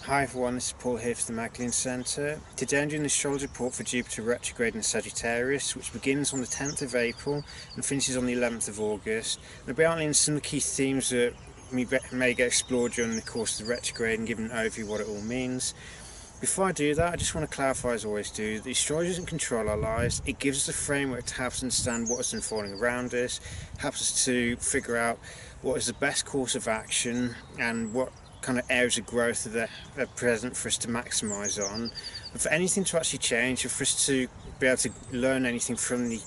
Hi everyone, this is Paul here for the Magdalene Centre. Today I'm doing the astrology report for Jupiter retrograde in Sagittarius, which begins on the 10th of April and finishes on the 11th of August. I'll be outlining some of the key themes that may get explored during the course of the retrograde and giving an overview of what it all means. Before I do that, I just want to clarify, as I always do, that astrology doesn't control our lives. It gives us a framework to help us understand what is unfolding around us, helps us to figure out what is the best course of action and what kind of areas of growth that are present for us to maximise on. But for anything to actually change, or for us to be able to learn anything from the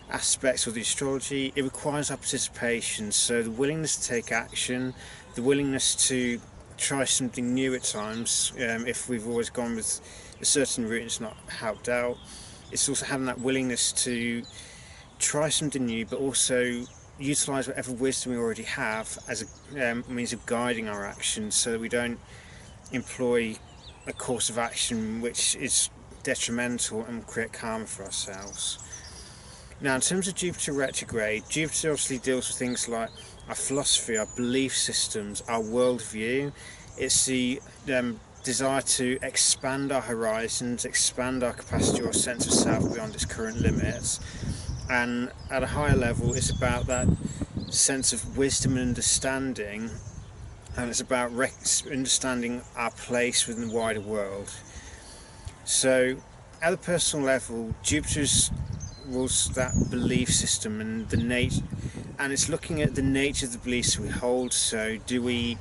aspects of the astrology, it requires our participation. So the willingness to take action, the willingness to try something new at times, if we've always gone with a certain route and it's not helped out. It's also having that willingness to try something new, but also utilise whatever wisdom we already have as a means of guiding our actions, so that we don't employ a course of action which is detrimental and create karma for ourselves. Now, in terms of Jupiter retrograde, Jupiter obviously deals with things like our philosophy, our belief systems, our worldview. It's the desire to expand our horizons, expand our capacity or sense of self beyond its current limits. And at a higher level, it's about that sense of wisdom and understanding, and it's about understanding our place within the wider world. So at a personal level, Jupiter's rules that belief system and the nature, and it's looking at the nature of the beliefs we hold. So do we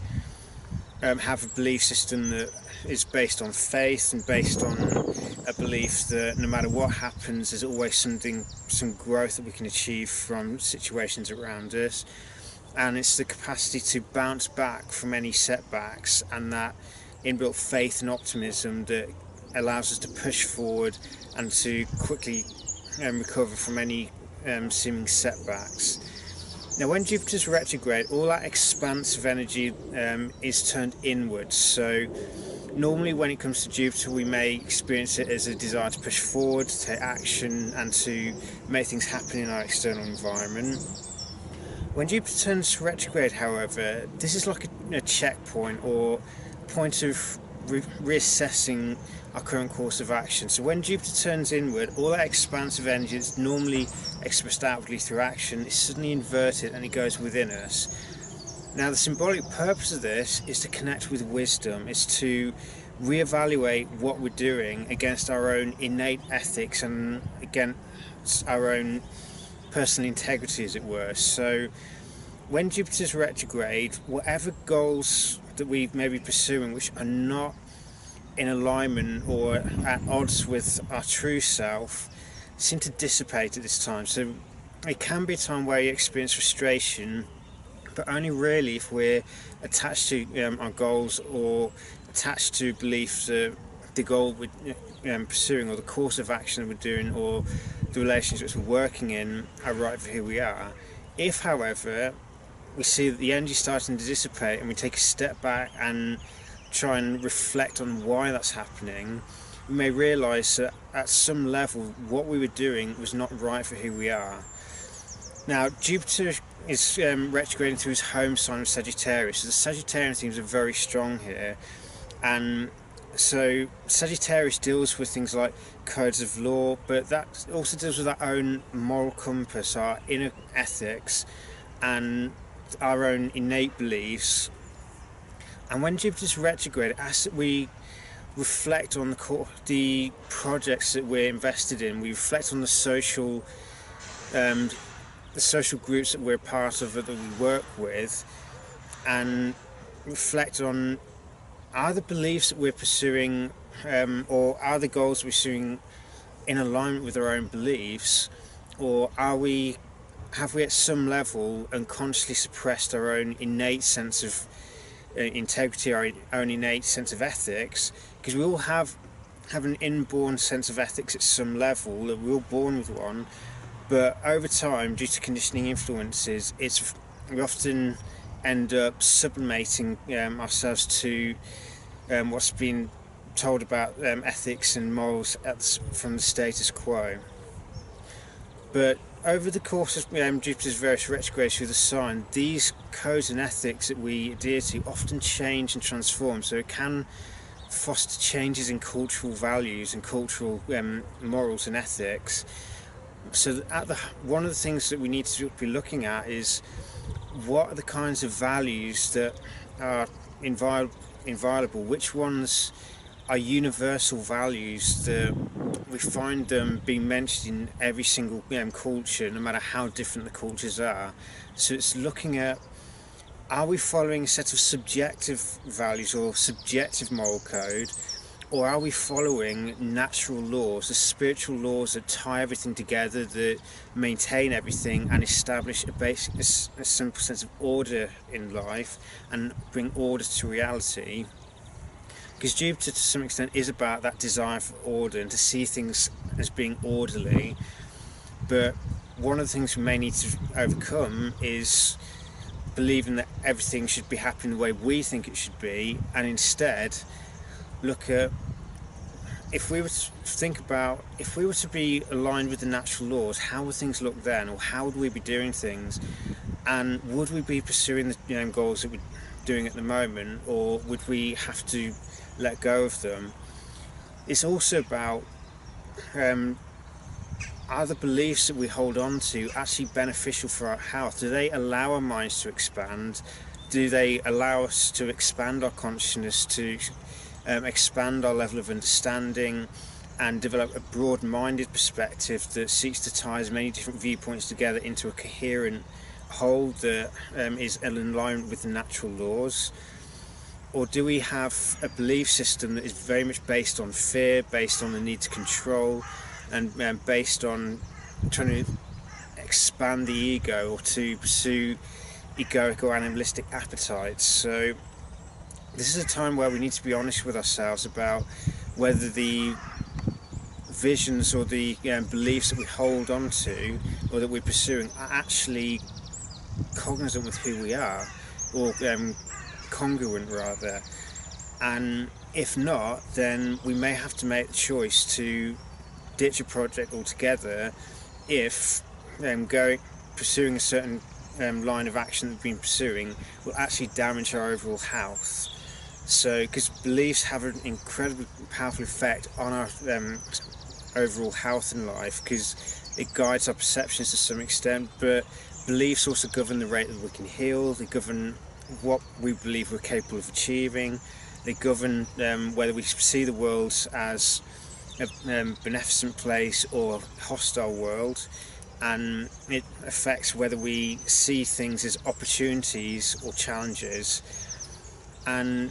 have a belief system that is based on faith and based on a belief that no matter what happens, there's always some growth that we can achieve from situations around us, and it's the capacity to bounce back from any setbacks and that inbuilt faith and optimism that allows us to push forward and to quickly recover from any seeming setbacks. Now, when Jupiter's retrograde, all that expansive energy is turned inwards. So normally when it comes to Jupiter, we may experience it as a desire to push forward, to take action, and to make things happen in our external environment. When Jupiter turns retrograde, however, this is like a checkpoint or point of reassessing our current course of action. So when Jupiter turns inward, all that expansive energy that's normally expressed outwardly through action is suddenly inverted and it goes within us. Now, the symbolic purpose of this is to connect with wisdom. It's to reevaluate what we're doing against our own innate ethics and against our own personal integrity, as it were. So when Jupiter's retrograde, whatever goals that we may be pursuing which are not in alignment or at odds with our true self seem to dissipate at this time. So it can be a time where you experience frustration, but only really if we're attached to our goals or attached to beliefs that the goal we're pursuing or the course of action that we're doing or the relationships we're working in are right for who we are. If, however, we see that the energy is starting to dissipate and we take a step back and try and reflect on why that's happening, we may realise that at some level what we were doing was not right for who we are. Now, Jupiter is retrograding through his home sign of Sagittarius, so the Sagittarian themes are very strong here, and so Sagittarius deals with things like codes of law, but that also deals with our own moral compass, our inner ethics and our own innate beliefs. And when Jupiter's retrograde, as we reflect on the projects that we're invested in, we reflect on the social groups that we're part of, that we work with, and reflect on, are the beliefs that we're pursuing or are the goals we're pursuing in alignment with our own beliefs, or have we at some level unconsciously suppressed our own innate sense of integrity, our own innate sense of ethics? Because we all have an inborn sense of ethics at some level, that we're all born with one, but over time, due to conditioning influences, we often end up sublimating ourselves to what's been told about ethics and morals from the status quo. But over the course of Jupiter's various retrogrades through the sign, these codes and ethics that we adhere to often change and transform. So it can foster changes in cultural values and cultural morals and ethics. So one of the things that we need to be looking at is what are the kinds of values that are inviolable, which ones are universal values that we find them being mentioned in every single culture, no matter how different the cultures are. So it's looking at, are we following a set of subjective values or subjective moral code, or are we following natural laws, the spiritual laws that tie everything together, that maintain everything and establish a simple sense of order in life and bring order to reality? Because Jupiter, to some extent, is about that desire for order and to see things as being orderly. But one of the things we may need to overcome is believing that everything should be happening the way we think it should be, and instead look at, if we were to be aligned with the natural laws, how would things look then, or how would we be doing things, and would we be pursuing the goals that we're doing at the moment, or would we have to let go of them? It's also about, are the beliefs that we hold on to actually beneficial for our health? Do they allow our minds to expand? Do they allow us to expand our consciousness, to expand our level of understanding and develop a broad-minded perspective that seeks to tie as many different viewpoints together into a coherent whole that is in line with the natural laws? Or do we have a belief system that is very much based on fear, based on the need to control, and based on trying to expand the ego or to pursue egoic or animalistic appetites? So this is a time where we need to be honest with ourselves about whether the visions or the beliefs that we hold on to or that we're pursuing are actually cognizant with who we are, or congruent rather. And if not, then we may have to make the choice to ditch a project altogether if pursuing a certain line of action that we've been pursuing will actually damage our overall health. So, because beliefs have an incredibly powerful effect on our overall health in life, because it guides our perceptions to some extent, but beliefs also govern the rate that we can heal, they govern what we believe we're capable of achieving, they govern whether we see the world as a beneficent place or a hostile world, and it affects whether we see things as opportunities or challenges. And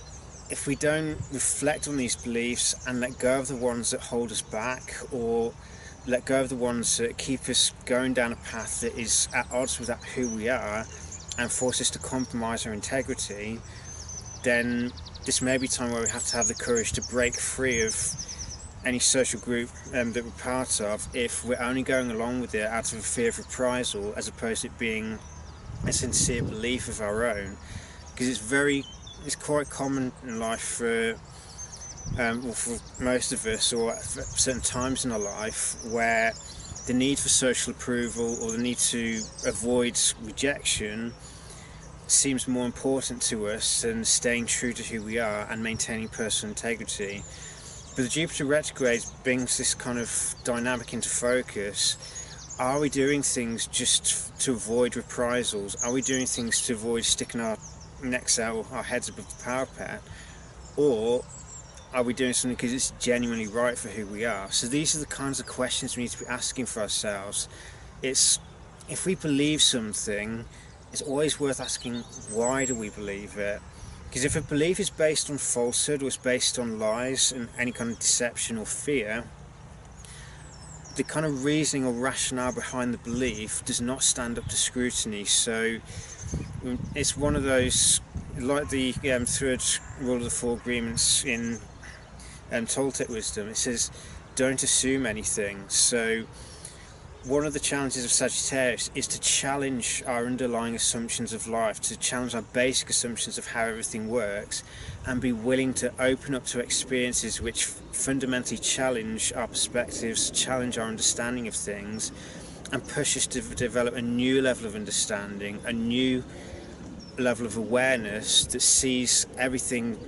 if we don't reflect on these beliefs and let go of the ones that hold us back, or let go of the ones that keep us going down a path that is at odds with who we are and force us to compromise our integrity, then this may be a time where we have to have the courage to break free of any social group that we're part of, if we're only going along with it out of a fear of reprisal as opposed to it being a sincere belief of our own. Because it's quite common in life for most of us, or at certain times in our life, where the need for social approval or the need to avoid rejection seems more important to us than staying true to who we are and maintaining personal integrity. But the Jupiter retrograde brings this kind of dynamic into focus. Are we doing things just to avoid reprisals? Are we doing things to avoid sticking our necks out, our heads above the parapet? Or are we doing something because it's genuinely right for who we are? So these are the kinds of questions we need to be asking for ourselves. If we believe something, it's always worth asking, why do we believe it? Because if a belief is based on falsehood, or it's based on lies and any kind of deception or fear, the kind of reasoning or rationale behind the belief does not stand up to scrutiny. So it's one of those, like the third rule of the four agreements in Toltec wisdom. It says, don't assume anything. So one of the challenges of Sagittarius is to challenge our underlying assumptions of life, to challenge our basic assumptions of how everything works, and be willing to open up to experiences which fundamentally challenge our perspectives, challenge our understanding of things, and push us to develop a new level of understanding, a new level of awareness that sees everything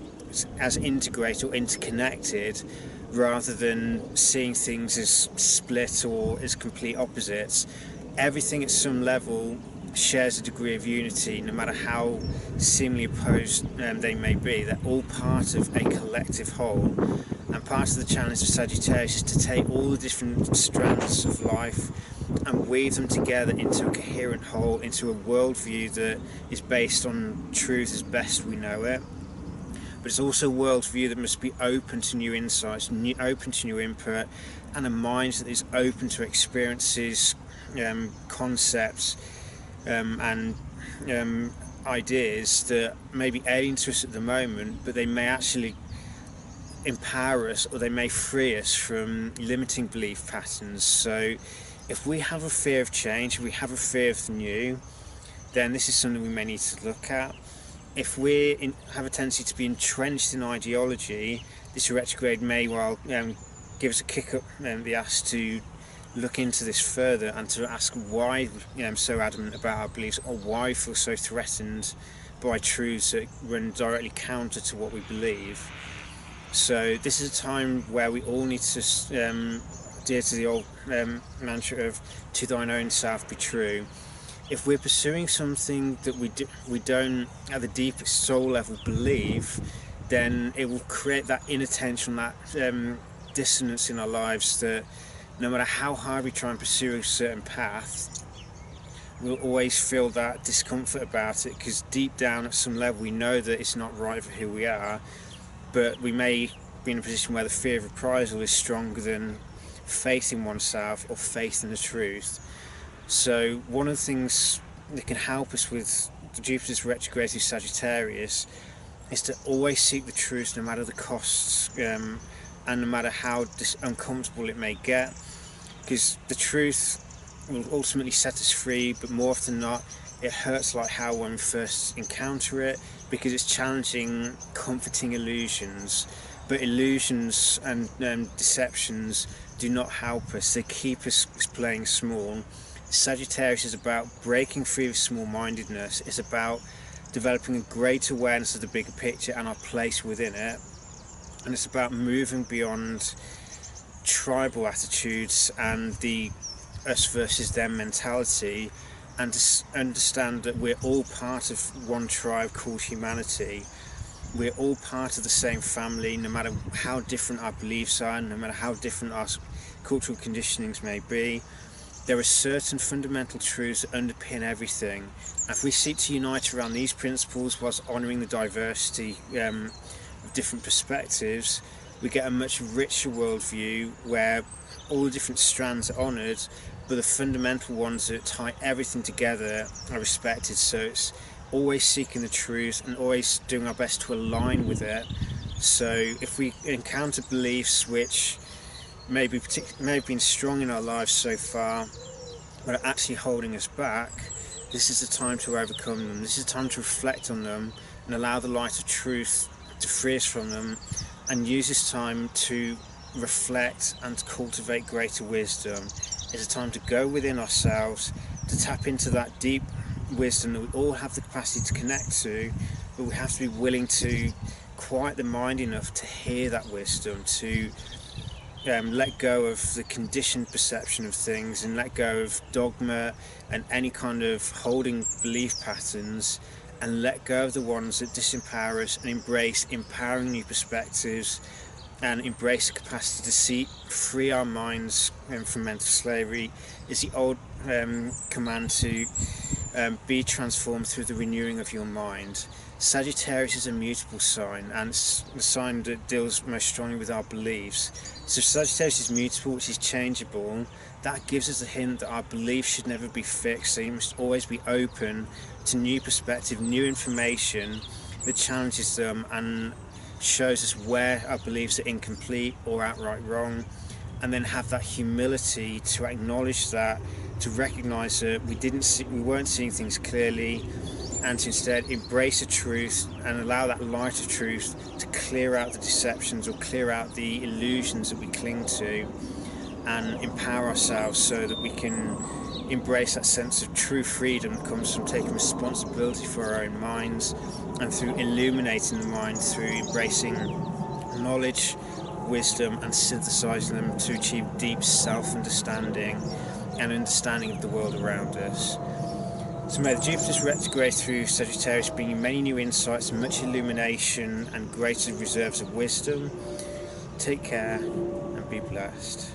as integrated or interconnected, rather than seeing things as split or as complete opposites. Everything at some level shares a degree of unity, no matter how seemingly opposed they may be. They're all part of a collective whole, and part of the challenge of Sagittarius is to take all the different strands of life and weave them together into a coherent whole, into a worldview that is based on truth as best we know it. But it's also a worldview that must be open to new insights, open to new input, and a mind that is open to experiences, concepts, and ideas that may be alien to us at the moment, but they may actually empower us, or they may free us from limiting belief patterns. So if we have a fear of change, if we have a fear of the new, then this is something we may need to look at. If we have a tendency to be entrenched in ideology, this retrograde may well give us a kick up the ass to look into this further, and to ask why I'm so adamant about our beliefs, or why we feel so threatened by truths that run directly counter to what we believe. So this is a time where we all need to adhere to the old mantra of "to thine own self be true." If we're pursuing something that we don't at the deepest soul level believe, then it will create that inattention, that dissonance in our lives, that no matter how hard we try and pursue a certain path, we'll always feel that discomfort about it, because deep down at some level we know that it's not right for who we are, but we may be in a position where the fear of reprisal is stronger than faith in oneself or faith in the truth. So one of the things that can help us with Jupiter's retrograde through Sagittarius is to always seek the truth, no matter the costs, and no matter how uncomfortable it may get, because the truth will ultimately set us free, but more often than not it hurts like hell when we first encounter it, because it's challenging comforting illusions. But illusions and deceptions do not help us, they keep us playing small. Sagittarius is about breaking free of small-mindedness. It's about developing a great awareness of the bigger picture and our place within it. And it's about moving beyond tribal attitudes and the us versus them mentality, and to understand that we're all part of one tribe called humanity. We're all part of the same family, no matter how different our beliefs are, no matter how different our cultural conditionings may be. There are certain fundamental truths that underpin everything. And if we seek to unite around these principles whilst honouring the diversity of different perspectives, we get a much richer worldview where all the different strands are honoured, but the fundamental ones that tie everything together are respected. So it's always seeking the truth and always doing our best to align with it. So if we encounter beliefs which may have been strong in our lives so far, but are actually holding us back, this is the time to overcome them. This is the time to reflect on them and allow the light of truth to free us from them, and use this time to reflect and to cultivate greater wisdom. It's a time to go within ourselves, to tap into that deep wisdom that we all have the capacity to connect to, but we have to be willing to quiet the mind enough to hear that wisdom, to let go of the conditioned perception of things, and let go of dogma and any kind of holding belief patterns, and let go of the ones that disempower us, and embrace empowering new perspectives, and embrace the capacity to see, free our minds from mental slavery. Is the old command to be transformed through the renewing of your mind. Sagittarius is a mutable sign, and it's the sign that deals most strongly with our beliefs. So Sagittarius is mutable, which is changeable. That gives us a hint that our beliefs should never be fixed. So you must always be open to new perspective, new information that challenges them and shows us where our beliefs are incomplete or outright wrong, and then have that humility to acknowledge that, to recognize that we weren't seeing things clearly, and to instead embrace the truth and allow that light of truth to clear out the deceptions or clear out the illusions that we cling to, and empower ourselves so that we can embrace that sense of true freedom that comes from taking responsibility for our own minds, and through illuminating the mind through embracing knowledge, wisdom, and synthesizing them to achieve deep self-understanding and understanding of the world around us. So may the Jupiter's retrograde through Sagittarius bring you many new insights, much illumination, and greater reserves of wisdom. Take care and be blessed.